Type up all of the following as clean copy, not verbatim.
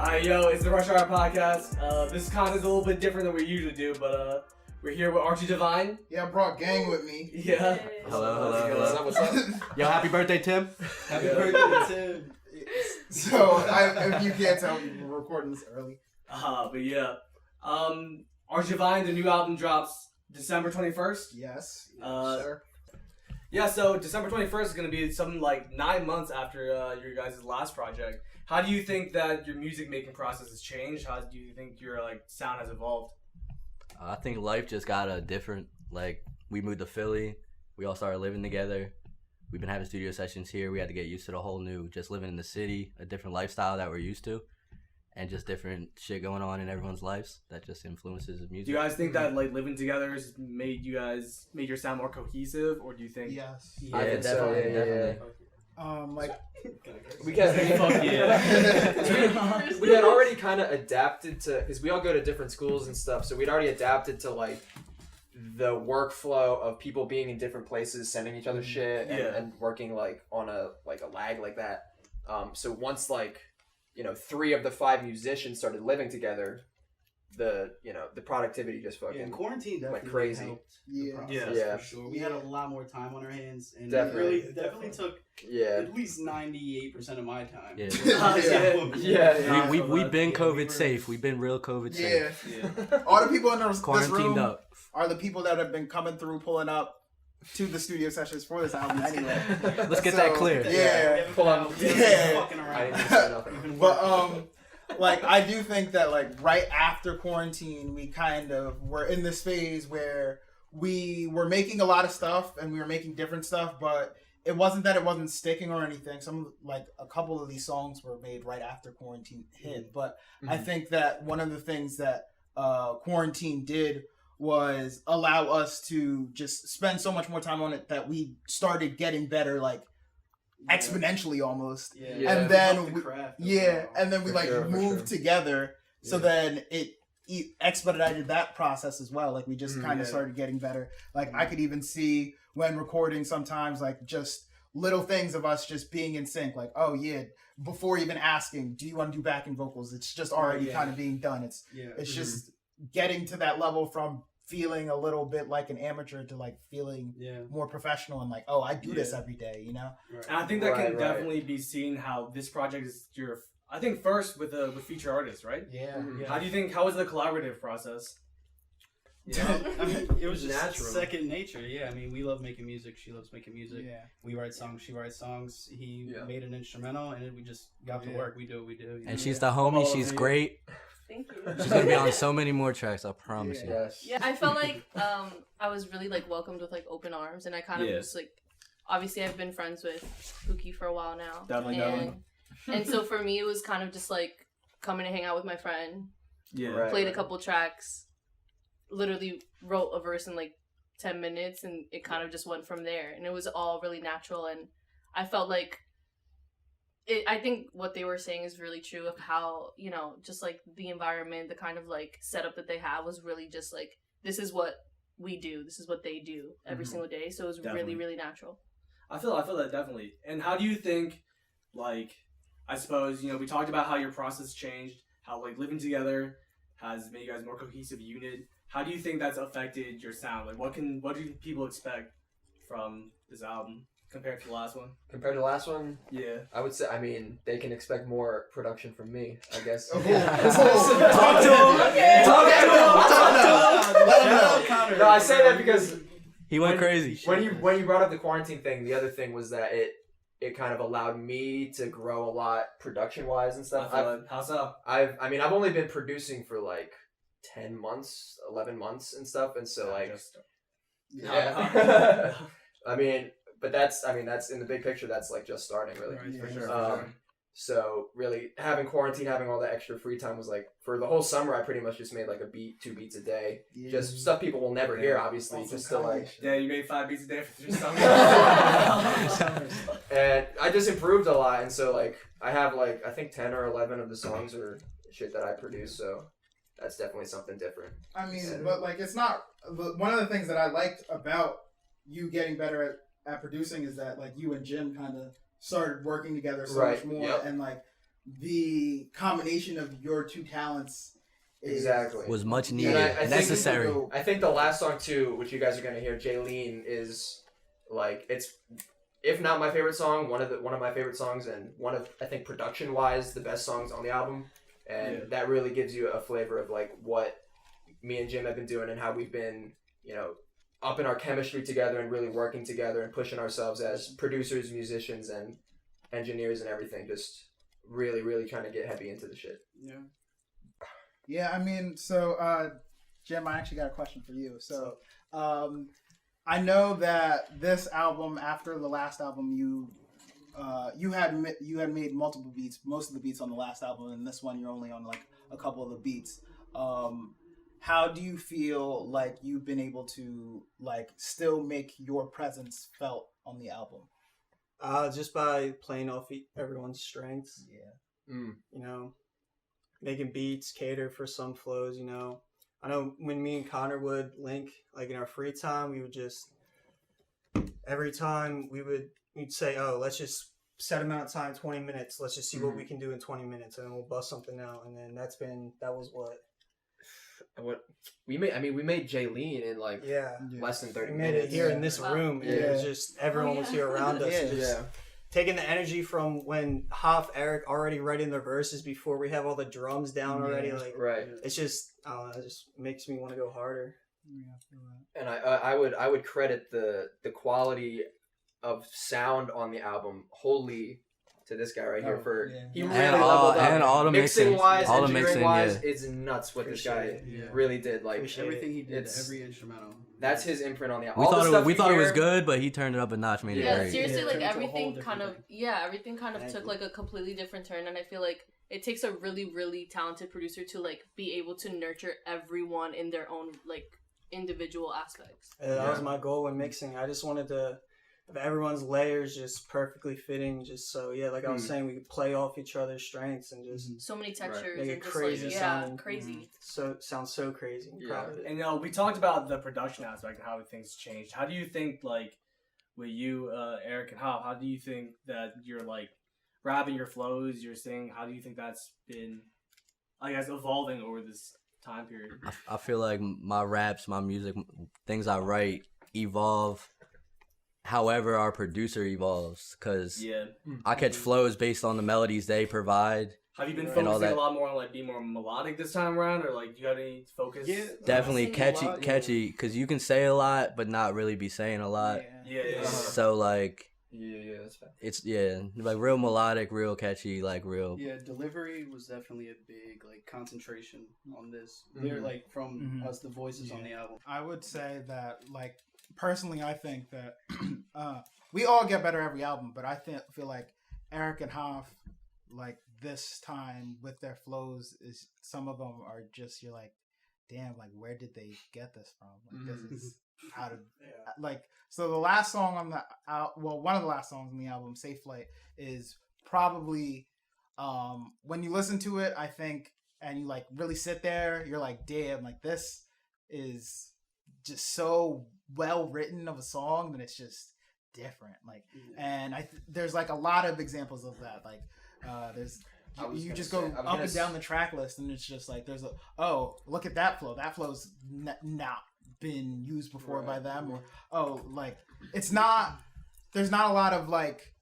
Alright, yo, it's the Rush Hour Podcast. This con is a little bit different than we usually do, but we're here with Archie Divine. Yeah, I brought gang with me. Yeah. Hello. What's up? Yo, happy birthday, Tim. Happy birthday, Tim. So, if you can't tell, we're recording this early. But yeah. Archie Divine, the new album drops December 21st. Yes. Sir. Yeah, so December 21st is going to be something like 9 months after your guys' last project. How do you think that your music making process has changed? How do you think your sound has evolved? I think life just got a different, we moved to Philly. We all started living together. We've been having studio sessions here. We had to get used to the whole new, just living in the city, a different lifestyle that we're used to. And just different shit going on in everyone's lives that just influences music. Do you guys think that living together has made your sound more cohesive, or do you think? Yes. Yeah, I think definitely. We had already kind of adapted to, because we all go to different schools and stuff, so we'd already adapted to the workflow of people being in different places, sending each other shit, and working on a lag like that. So once 3 of the 5 musicians started living together, the productivity just fucking in quarantine definitely went crazy. Helped Yeah, for sure. We had a lot more time on our hands, and Definitely. it definitely took at least 98% of my time. We've been COVID safe. We've been real COVID safe. Yeah. All the people in this Quarantined room up. are the people that have been coming through, pulling up to the studio sessions for this album anyway. Let's get that clear. Yeah. Pull on. Fucking I around. didn't say nothing. But I do think that right after quarantine, we kind of were in this phase where we were making a lot of stuff and we were making different stuff, but it wasn't that it wasn't sticking or anything. A couple of these songs were made right after quarantine hit, but I think that one of the things that quarantine did was allow us to just spend so much more time on it that we started getting better, exponentially almost. And then we moved together. So then it expedited that process as well. We just kind of started getting better. I could even see when recording sometimes just little things of us just being in sync. Before even asking, do you want to do backing vocals? It's just already kind of being done. It's just getting to that level from feeling a little bit like an amateur to feeling more professional and I do this every day, you know? Right. And I think that can definitely be seen how this project is your, I think first with feature artists, right? Yeah. How was the collaborative process? Yeah. It was just natural. Second nature. Yeah, we love making music. She loves making music. Yeah. We write songs. She writes songs. He made an instrumental, and we just got to work. We do what we do. And she's the homie. She's great. Thank you. She's gonna be on so many more tracks. I promise you. Yes. Yeah, I felt like I was really welcomed with open arms, and I kind of just obviously I've been friends with Pookie for a while now. Definitely. And so for me, it was kind of just coming to hang out with my friend. Yeah. Played a couple tracks. Literally wrote a verse in 10 minutes, and it kind of just went from there. And it was all really natural, and I felt I think what they were saying is really true of how, just the environment, the kind of setup that they have was really just this is what we do, this is what they do every single day. So it was really, really natural. I feel that definitely. And how do you think, I suppose, we talked about how your process changed, how living together has made you guys more cohesive unit. How do you think that's affected your sound? What do people expect from this album compared to the last one? Compared to the last one? Yeah. I would say, they can expect more production from me, I guess. Talk to him. Okay. Talk to him. No, I say that because He went crazy. When you brought up the quarantine thing, the other thing was that it kind of allowed me to grow a lot production wise and stuff. How so? I've only been producing for 10 months, 11 months and stuff, and so but that's in the big picture, that's just starting really. Right, for sure. So really having quarantine, having all that extra free time was for the whole summer I pretty much just made a beat, 2 beats a day. Yeah. Just stuff people will never hear, obviously. Also just to yeah, you made 5 beats a day for 3 summers. And I just improved a lot, and so I have I think 10 or 11 of the songs are shit that I produce, so that's definitely something different. But it's not one of the things that I liked about you getting better at producing is that you and Jim kind of started working together so much more, and the combination of your two talents Exactly. was much Yeah, needed, I think necessary. I think the last song too, which you guys are gonna hear, Jaylene, is like it's, if not my favorite song, one of my favorite songs, and one of, I think, production wise, the best songs on the album, and that really gives you a flavor of like what me and Jim have been doing and how we've been, you know, up in our chemistry together and really working together and pushing ourselves as producers, musicians, and engineers and everything. Just really, really trying to get heavy into the shit. Yeah. Yeah, I mean, so Jim, I actually got a question for you. So, I know that this album, after the last album, you had made multiple beats, most of the beats on the last album, and this one you're only on like a couple of the beats. How do you feel like you've been able to like still make your presence felt on the album? Just by playing off everyone's strengths. Yeah. You know, making beats cater for some flows. You know, I know when me and Connor would link, like in our free time, we would just every time we'd say, oh, let's just set amount of time, 20 minutes. Let's just see what we can do in 20 minutes, and then we'll bust something out. And then that was what we made Jaylene in like less than 30 we made minutes. it here in this room. And it was just everyone was here around us. And just taking the energy from when Hoff, Eric already writing their verses before we have all the drums down already. Like, it's just, I don't know, it just makes me want to go harder. And I would credit the quality of sound on the album wholly to this guy right here for he really leveled up. And all the mixing wise, all the engineering mixing, wise, it's nuts what this guy really did. Like everything he did, every instrumental. That's his imprint on the album. We thought it was good, but he turned it up a notch, made it great. Seriously, like everything kind of took like a completely different turn, and I feel like it takes a really, really talented producer to like be able to nurture everyone in their own like individual aspects. That was my goal when mixing. I just wanted to have everyone's layers just perfectly fitting, just so like I was saying, we could play off each other's strengths and just so many textures make it and just crazy sounding. Crazy. So sounds so crazy. I'm proud of it. And we talked about the production aspect and how things changed. How do you think, like, with you, Eric and Hoff, how do you think that you're like rapping your flows, your singing? How do you think that's been, I guess, evolving over this time period? I feel like my raps, my music, things I write evolve. However, our producer evolves, because I catch flows based on the melodies they provide. Have you been focusing a lot more on like being more melodic this time around, or like you got any focus? Yeah, definitely catchy, because you can say a lot but not really be saying a lot. So like, that's fine. It's like real melodic, real catchy, like real. Yeah, delivery was definitely a big like concentration on this. They're like from us, the voices on the album. I would say that like. Personally, I think that we all get better every album, but I feel like Eric and Hoff, like this time with their flows, is some of them are just you're like, damn, like where did they get this from? Like this is out of like. So the last song on the one of the last songs on the album, "Safe Flight," is probably when you listen to it, I think, and you like really sit there, you're like, damn, like this is just so well written of a song that it's just different, like and there's like a lot of examples of that, like there's you just go up and down the track list and it's just like there's look at that flow's not been used before by them, or like it's not, there's not a lot of like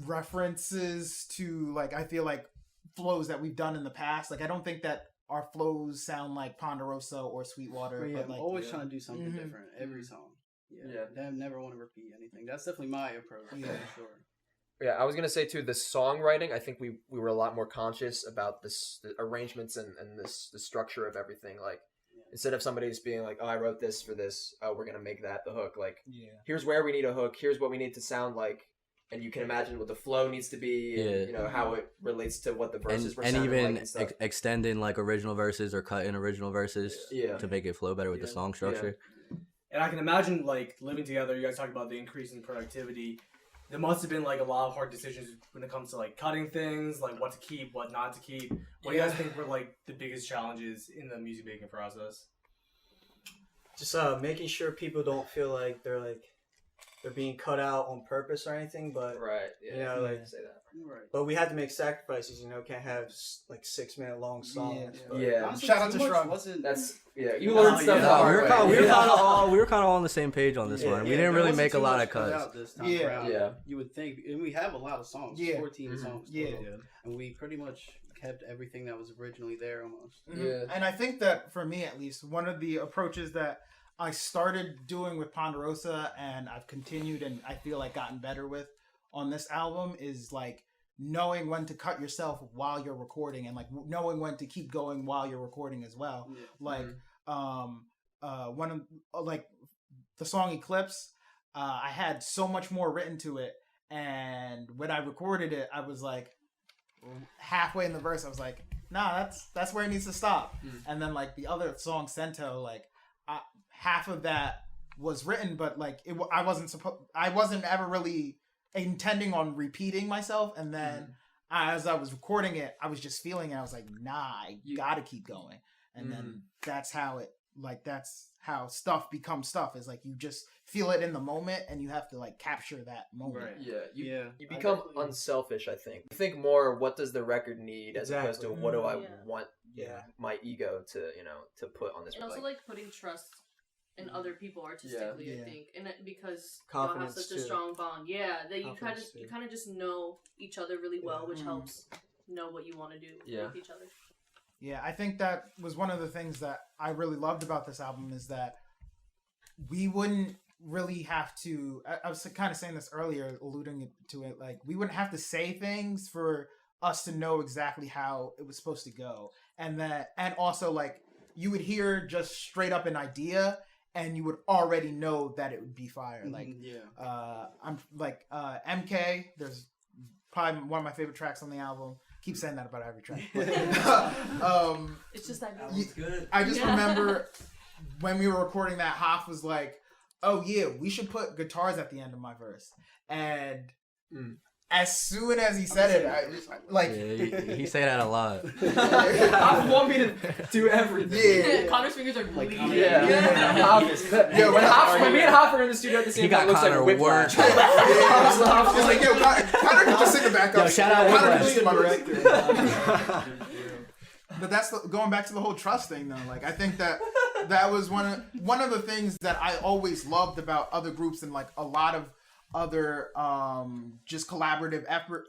references to like I feel like flows that we've done in the past. Like I don't think that our flows sound like Ponderosa or Sweetwater. But like, I'm always trying to do something different every song. I never want to repeat anything. That's definitely my approach. For sure. Yeah, I was gonna say too, the songwriting. I think we were a lot more conscious about the arrangements and the structure of everything. Like instead of somebody just being like, "Oh, I wrote this for this. Oh, we're gonna make that the hook." Like, here's where we need a hook. Here's what we need to sound like. And you can imagine what the flow needs to be, and, you know, how it relates to what the verses were sounding even like and stuff. Extending like original verses or cutting original verses to make it flow better with the song structure. And I can imagine like living together. You guys talk about the increase in productivity. There must have been like a lot of hard decisions when it comes to like cutting things, like what to keep, what not to keep. What do you guys think were like the biggest challenges in the music making process? Just making sure people don't feel like they're being cut out on purpose or anything, but you know, like say that. Right. But we had to make sacrifices, you know, can't have like 6-minute long songs. Yeah. but- Yeah. Honestly, Shout out too to much Shrug. wasn't- You learned Oh, stuff yeah. the No, hard we were way. kind of Yeah. we were kind of all on the same page on this Yeah, one. We yeah, didn't there really wasn't make a too lot much of cut cuts. out this time Yeah. around. Yeah. You would think, and we have a lot of songs, Yeah. 14 songs. Yeah. total, and we pretty much kept everything that was originally there almost. Yeah. And I think that for me, at least, one of the approaches that I started doing with Ponderosa and I've continued and I feel like gotten better with on this album is like knowing when to cut yourself while you're recording and like knowing when to keep going while you're recording as well. Yeah. Like one of like the song Eclipse, I had so much more written to it, and when I recorded it, I was like halfway in the verse, I was like, nah, that's where it needs to stop. And then like the other song Cento, like half of that was written, but like I wasn't ever really intending on repeating myself, and then as I was recording it, I was just feeling it. I was like, nah, I gotta keep going. And then that's how stuff becomes stuff. Is like you just feel it in the moment, and you have to like capture that moment. Right. Yeah. You I become definitely- unselfish, I think. You think more, what does the record need, as opposed to Exactly. what do I Yeah. want Yeah. my ego to, you know, to put on this And also record. like putting trust in other people artistically, Yeah. I think, and because Confidence, y'all have such too. a strong bond. Yeah, that Confidence, you too. kind of just know each other really well, which Mhm. helps know what you want to do Yeah. with each other. Yeah, I think that was one of the things that I really loved about this album is that we wouldn't really have to. I was kind of saying this earlier, alluding to it. Like we wouldn't have to say things for us to know exactly how it was supposed to go, and also like you would hear just straight up an idea, and you would already know that it would be fire. Like yeah. I'm like MK. There's probably one of my favorite tracks on the album. Keep saying that about every track. It's just that Album's good. I just Yeah. remember when we were recording that, Hoff was like, "Oh yeah, we should put guitars at the end of my verse." And as soon as he said it, I just like, Yeah, he say that a lot. I want me to do everything. yeah. Connor's fingers are Like, bleeding. Yeah, When me and Hopper are in the studio at the same He time, got it looks like Connor a whiplash. worked. It's like, yo, Connor can just sing the backup. Yo, shout out Connor can Whiplash. just sing my verse. But that's going back to the whole trust thing, though. Like, I think that was one of the things that I always loved about other groups and like a lot of other just collaborative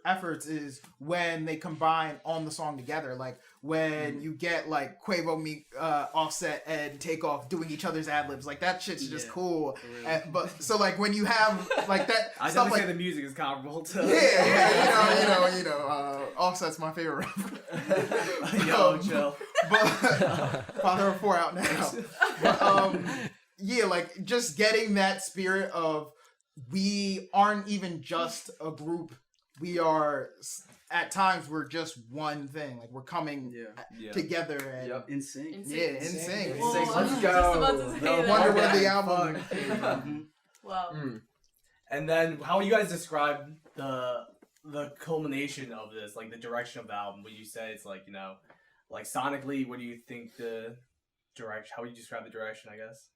efforts is when they combine on the song together. Like when you get like Quavo, Meek, Offset, and Takeoff doing each other's ad libs. Like that shit's just Yeah, cool. for real. But so like when you have like that I stuff definitely like say the music is comparable to. yeah, Offset's my favorite rapper. Yo, chill. But Father of Four out now. But yeah, like just getting that spirit of we aren't even just a group. We are at times we're just one thing. Like we're coming Yeah. together and Yep. In sync. In yeah, in sync. Whoa, Let's I was just go. about to say that. Wonder Worthy Okay, album. fuck. Wow. And then, how would you guys describe the culmination of this, like the direction of the album? Would you say it's like, you know, like sonically, what do you think the direction? How would you describe the direction? I guess,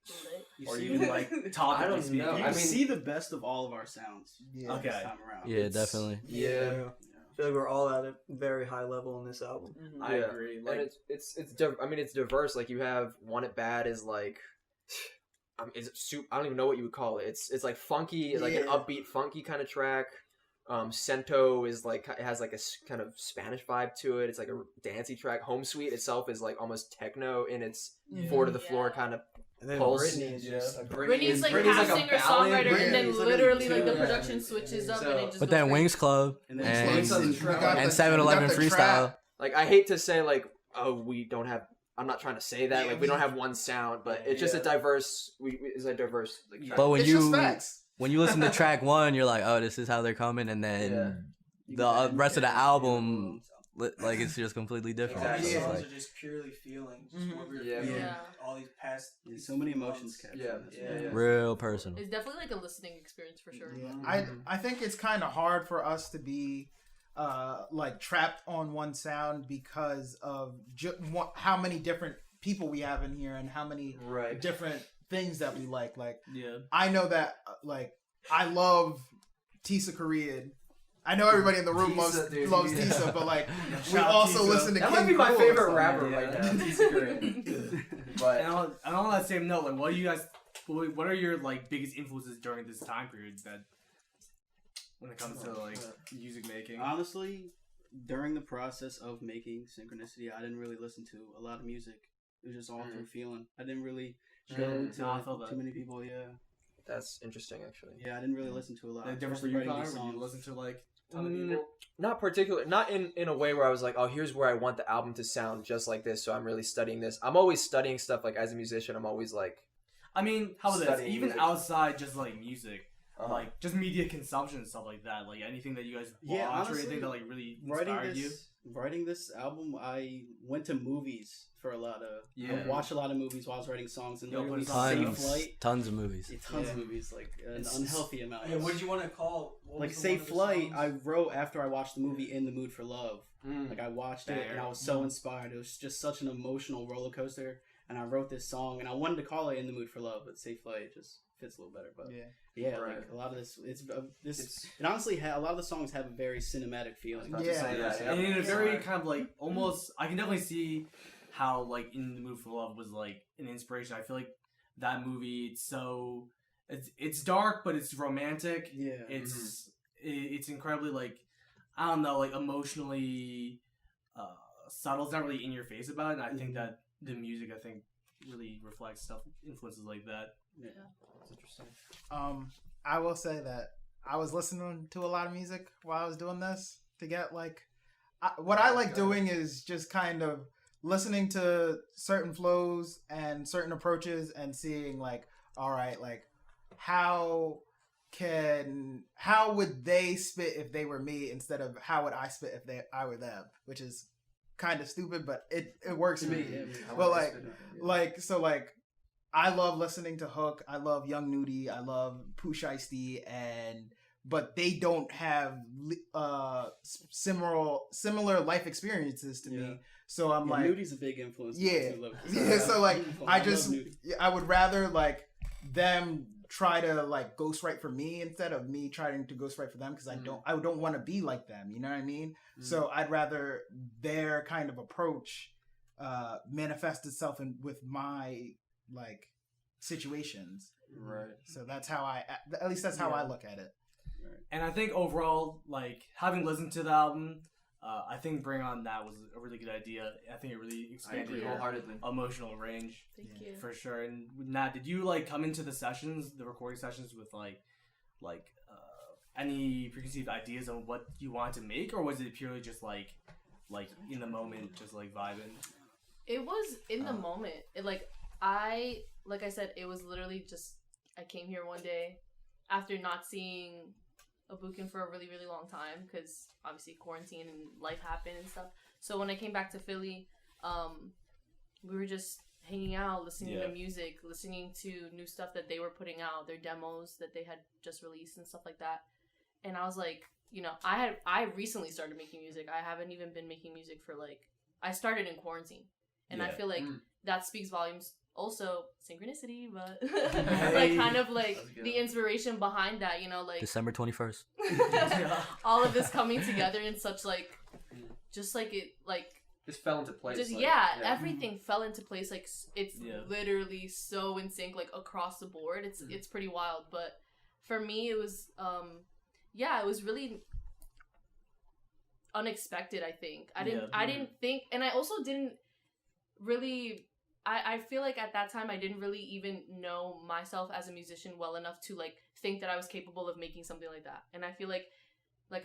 You or see, even like I topically don't speaking. know. you I mean- see the best of all of our sounds. Yeah. Okay. This time around. Yeah, definitely. Yeah. I feel like we're all at a very high level in this album. I Yeah. agree. And Like, it's diverse. Like you have Want It Bad is like, I don't even know what you would call it. It's like funky, it's like an Yeah. upbeat funky kind of track. Cento is like, it has like a kind of Spanish vibe to it. It's like a dancey track. Home Sweet itself is like almost techno in its four to the floor Yeah. kind of. And then Pulse. Brittany is just a great. Brittany's like Brittany's half like a singer ballad. songwriter, and then Brittany's like a- literally like the yeah. production switches up, and it just. But goes then crazy. Wings Club And then and Wings Club is We got and the- 7-Eleven we got the freestyle. trap. Like I hate to say like, oh, we don't have. I'm not trying to say that. Yeah, Like we don't have one sound, but it's just a diverse. It's a diverse. Like, track. But when It's just you facts. listen to track one, you're like, oh, this is how they're coming, and then the rest of the album, like it's just completely different. Exactly. So it's songs like- are just purely feelings. Mhm. What we were Yeah. feeling, Yeah. all these past. There's so many emotions captured. Yeah. in this Yeah, one. yeah. real personal. It's definitely like a listening experience for sure. Yeah. I think it's kind of hard for us to be like trapped on one sound because of how many different people we have in here and how many Right. different things that we like. Like yeah. I know that like I love Tisa Korean I know everybody in the room Tisa, dude. loves Yeah. Tisa, but like we Shout out also Tisa. listen to That King might be my Cool favorite and stuff. rapper Yeah. right now. Tisa Great. But And on that same note, like, what do you guys? What are your like biggest influences during this time period that when it comes to like music making? Honestly, during the process of making Synchronicity, I didn't really listen to a lot of music. It was just all through feeling. I didn't really go to No, I feel that. too many people. Yeah, that's interesting, actually. yeah, I didn't really listen to a lot. Like, different for especially you, writing Connor, these when you songs. listen to like a ton of people. Not particular, not in a way where I was like, oh, here's where I want the album to sound just like this, so I'm really studying this. I'm always studying stuff. Like as a musician, I'm always like, I mean, how about this? Studying Even music. outside just like music, uh, like just media consumption and stuff like that. Like anything that you guys watch Yeah, or honestly, anything that like really inspired you. Writing this album, I went to movies for a lot of. Yeah. I watched a lot of movies while I was writing songs, and Yo, literally put us on Safe notes. Flight. Tons of movies. Yeah, tons of Yeah. movies, like an It's- unhealthy amount. Yeah, what did you want to call? What Like was the one Safe of the Flight, songs? I wrote after I watched the movie In the Mood for Love. Like I watched it and I was so inspired. It was just such an emotional roller coaster. And I wrote this song and I wanted to call it In the Mood for Love, but Safe Flight just fits a little better. But yeah, Right. like a lot of this, it honestly a lot of the songs have a very cinematic feeling. about to Yeah. say that, And in a yeah. very kind of like almost, I can definitely see how like In the Mood for Love was like an inspiration. I feel like that movie, it's dark, but it's romantic. Yeah, It's incredibly like, I don't know, like emotionally subtle. It's not really in your face about it. And I think that the music, I think, really reflects stuff, influences like that. yeah. That's interesting. I will say that I was listening to a lot of music while I was doing this to get like what I like doing is just kind of listening to certain flows and certain approaches and seeing like, all right, like how would they spit if they were me instead of how would I spit if I were them, which is kind of stupid, but it works for me. But like I love listening to Hook. I love Young Nudie. I love Pooh Shiesty, but they don't have similar life experiences to me. So I'm like, Nudie's a big influence. yeah, too, yeah. So like, I love Nudie. I would rather like them try to like ghostwrite for me instead of me trying to ghostwrite for them because I don't want to be like them. You know what I mean? So I'd rather their kind of approach manifest itself with my like situations. Right. So that's how at least that's how I look at it. And I think overall, like having listened to the album, I think Bring On That was a really good idea. I think it really expanded your wholeheartedly. emotional range. Thank you. For sure. And Nat, did you like come into the sessions, the recording sessions, with like any preconceived ideas on what you wanted to make, or was it purely just like in the moment, just like vibing? It was in the moment. Like I said, it was literally just I came here one day after not seeing Abukin for a really, really long time because obviously quarantine and life happened and stuff. So when I came back to Philly, we were just hanging out, listening to music, listening to new stuff that they were putting out, their demos that they had just released and stuff like that. And I was like, I recently started making music. I haven't even been making music for I started in quarantine. And I feel like that speaks volumes. Also, synchronicity, but kind of the inspiration behind that, December 21st. all of this coming together in such just fell into place. Everything fell into place. It's literally so in sync, across the board. It's pretty wild. But for me, it was it was really unexpected. I think I didn't think, and I also didn't really. I feel like at that time I didn't really even know myself as a musician well enough to think that I was capable of making something like that. And I feel like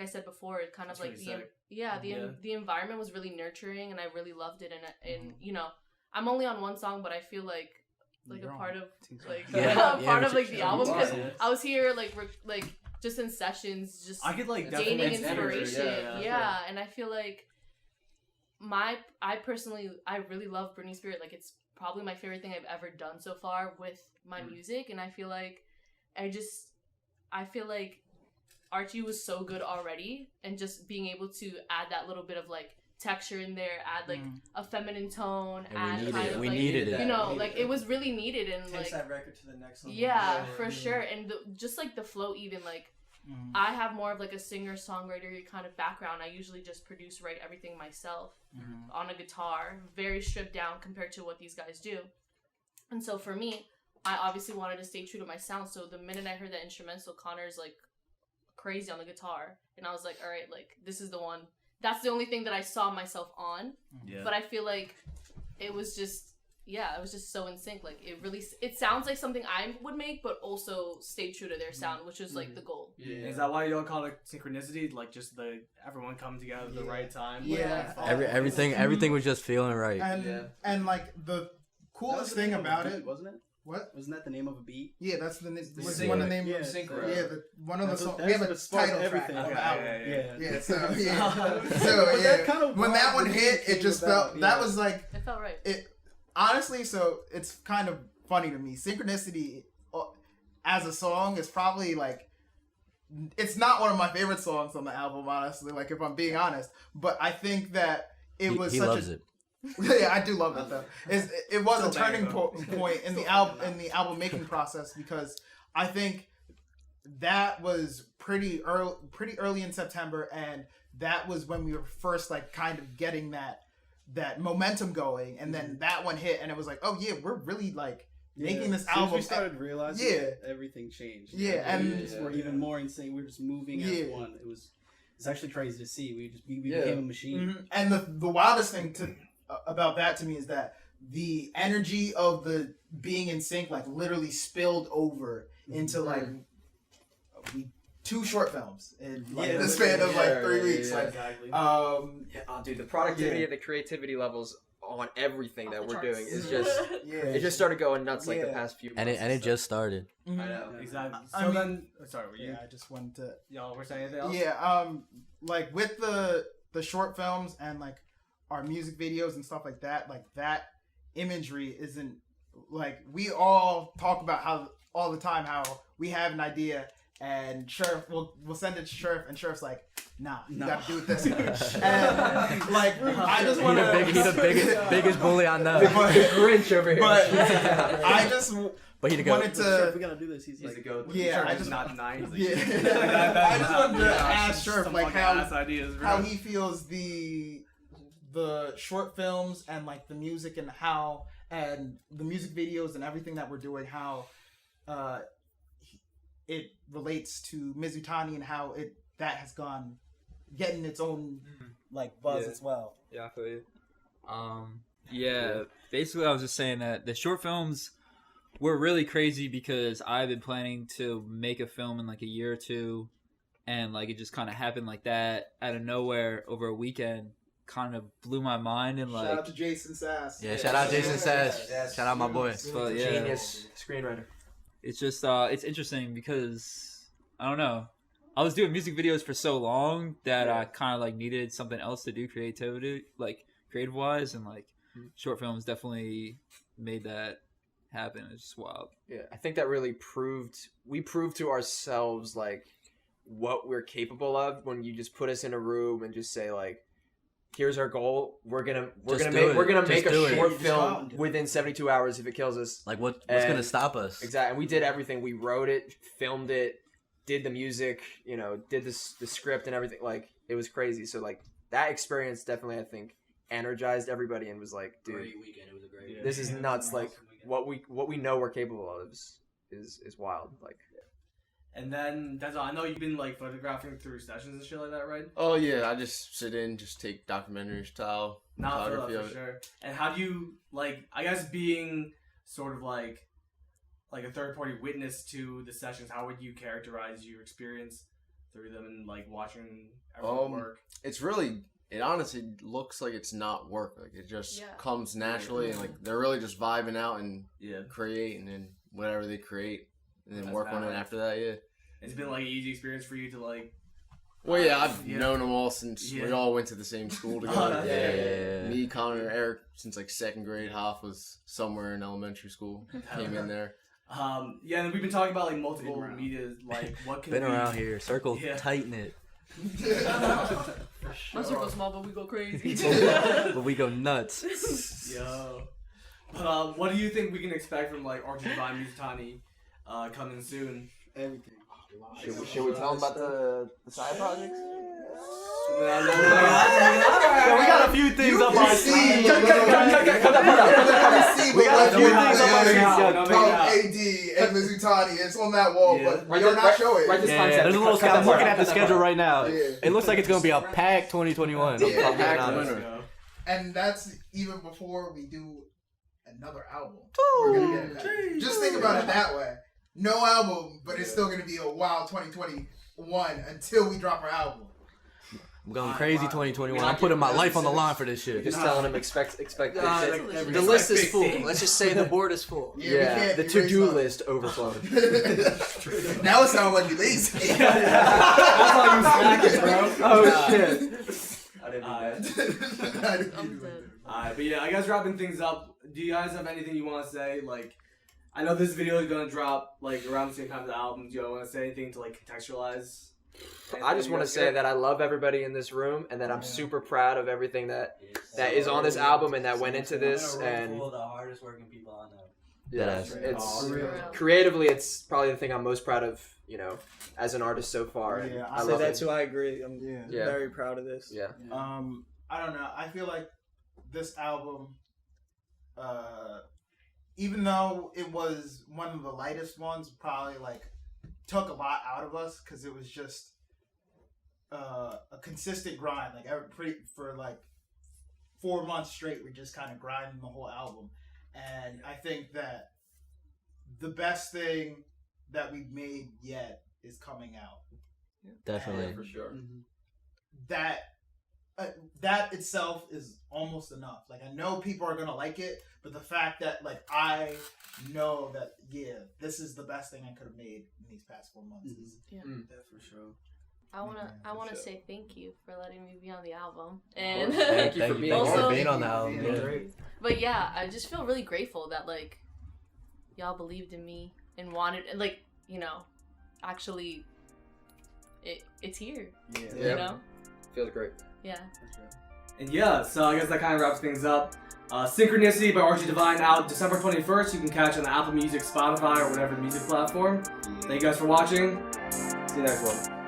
I said before, it kind of the environment was really nurturing, and I really loved it. And I'm only on one song, but I feel like a part of the album because I was here just in sessions, just I could gaining inspiration. Yeah, and I feel like I personally really love Britney Spirit. It's probably my favorite thing I've ever done so far with my music, and I feel like Archie was so good already, and just being able to add that little bit of texture in there, add a feminine tone, and we needed it. It was really needed, and takes that record to the next level. Yeah, for sure. And just the flow, even I have more of like a singer-songwriter kind of background. I usually just write everything myself on a guitar, very stripped down compared to what these guys do. And so for me, I obviously wanted to stay true to my sound. So the minute I heard that instrumental, Connor's like crazy on the guitar, and I was like, all right, like this is the one. That's the only thing that I saw myself on. Yeah. But I feel like it was just so in sync. Like it sounds like something I would make, but also stay true to their sound, which is like the goal. Yeah. Is that why y'all call it synchronicity? Like just everyone coming together at the right time. Yeah. Everything was just feeling right. And like the coolest thing about it, wasn't it? What? Wasn't that the name of a beat? Yeah, that's the name. One of the name of Synchro. Yeah, one of the songs. We have a title track on the album. Yeah. So when that one hit, it just felt that was like it felt right. It honestly, so it's kind of funny to me. Synchronicity as a song is probably like it's not one of my favorite songs on the album, honestly. Like if I'm being honest, but I think that it was he such loves a it. Yeah, I do love it though. It was a turning point in the album making process because I think that was pretty early in September, and that was when we were first like kind of getting that momentum going, and then that one hit, and it was like, oh yeah, we're really like making this album. We started realizing everything changed. Yeah, and we're even more insane. We're just moving as one. It's actually crazy to see. We became a machine. Mm-hmm. And the wildest thing about that to me is that the energy of the being in sync like literally spilled over into like 2 short films in like the span of like 3 weeks. Like, exactly. Dude, the productivity and the creativity levels on everything that we're doing is just it just started going nuts like the past few months. And it just started. I know, exactly. I mean, sorry, were you? Yeah, I just wanted to. Y'all were saying anything else? Yeah, like with the short films and like our music videos and stuff like that imagery isn't like we all talk about how all the time how we have an idea and Sheriff we'll send it to Sheriff and Sheriff's like, nah, you gotta do it this way. And like I just want to he's the biggest bully I know. Grinch over here. But I just wanted to. We gotta do this. He's like, a goat. Yeah, I just not nice. Yeah, I just wanted to ask Sheriff like how he feels the short films and like the music and how and the music videos and everything that we're doing, how it relates to Mizutani and how that has gone getting its own like buzz as well. Yeah, I feel you. Basically I was just saying that the short films were really crazy because I've been planning to make a film in like a year or two, and like it just kind of happened like that out of nowhere over a weekend. Kind of blew my mind, and like shout out to Jason Sass. Yeah, shout out Jason Sass. Shout out my boy. But, Genius screenwriter. It's just it's interesting because I don't know. I was doing music videos for so long that I kind of like needed something else to do creative wise, and like short films definitely made that happen. It's just wild. Yeah, I think that really proved to ourselves like what we're capable of when you just put us in a room and just say like, here's our goal. We're gonna make a short film within 72 hours if it kills us. Like what's gonna stop us? Exactly. And we did everything. We wrote it, filmed it, did the music, did the script and everything. Like it was crazy. So like that experience definitely I think energized everybody and was like, dude, great weekend. It was a great. This is nuts. Like what we know we're capable of is wild. Like. And then that's all. I know you've been like photographing through sessions and shit like that, right? Oh yeah, I just sit in, just take documentary style photography for sure. And how do you like? I guess being sort of like a third party witness to the sessions, how would you characterize your experience through them and like watching everyone work? It honestly looks like it's not work. Like it just comes naturally, and like they're really just vibing out and create, and then whatever they create. And then work on it after that, It's been like an easy experience for you to like. Well, yeah, I've known them all since we all went to the same school together. Me, Connor, Eric, since like second grade. Hoff was somewhere in elementary school. Came in there. Yeah, and we've been talking about like multiple media, like what can been around here, circle, tighten it. My circle's small, but we go crazy. But we go nuts. Yo. But what do you think we can expect from like Archie Divine Mizutani coming soon? Everything. Should we tell them about the side projects? We got a few things up our sleeve. We got a few things up our AD and Mizutani. It's on that wall, but we are not showing. There's a little. I'm looking at the schedule right now. It looks like it's gonna be a packed 2021. And that's even before we do another album. We're gonna get it. Just think about it that way. No album, but it's still gonna be a wild 2021 until we drop our album. I'm going crazy 2021. I'm putting my life on the line for this shit. You're just telling them expect big shit. The list is full. Let's just say the board is full. Yeah, the to-do list overflowed. Now it sounds like you lazy. That's all you slacking, bro. Oh shit. I didn't but yeah, I guess wrapping things up. Do you guys have anything you want to say? Like, I know this video is gonna drop like around the same time as the album. Do you want to say anything to like contextualize? I just want to say that I love everybody in this room, and that I'm super proud of everything that is on this album and that went into this. And the hardest working people I know. Yeah, it's creatively, it's probably the thing I'm most proud of. As an artist so far. Yeah, I say love that it. too. I agree. I'm very proud of this. Yeah. I don't know. I feel like this album, even though it was one of the lightest ones, probably like took a lot out of us because it was just a consistent grind. Like for like 4 months straight, we're just kind of grinding the whole album. And I think that the best thing that we've made yet is coming out. Definitely. For sure. That itself is almost enough. Like, I know people are gonna like it, but the fact that like I know that this is the best thing I could have made in these past 4 months. That's for sure. I wanna say thank you for letting me be on the album, and thank you for being on the album. But yeah, I just feel really grateful that like y'all believed in me and wanted, like, actually it's here. Feels great. Yeah. And yeah, so I guess that kind of wraps things up. Synchronicity by Archie Divine out December 21st. You can catch it on the Apple Music, Spotify, or whatever music platform. Thank you guys for watching. See you next one.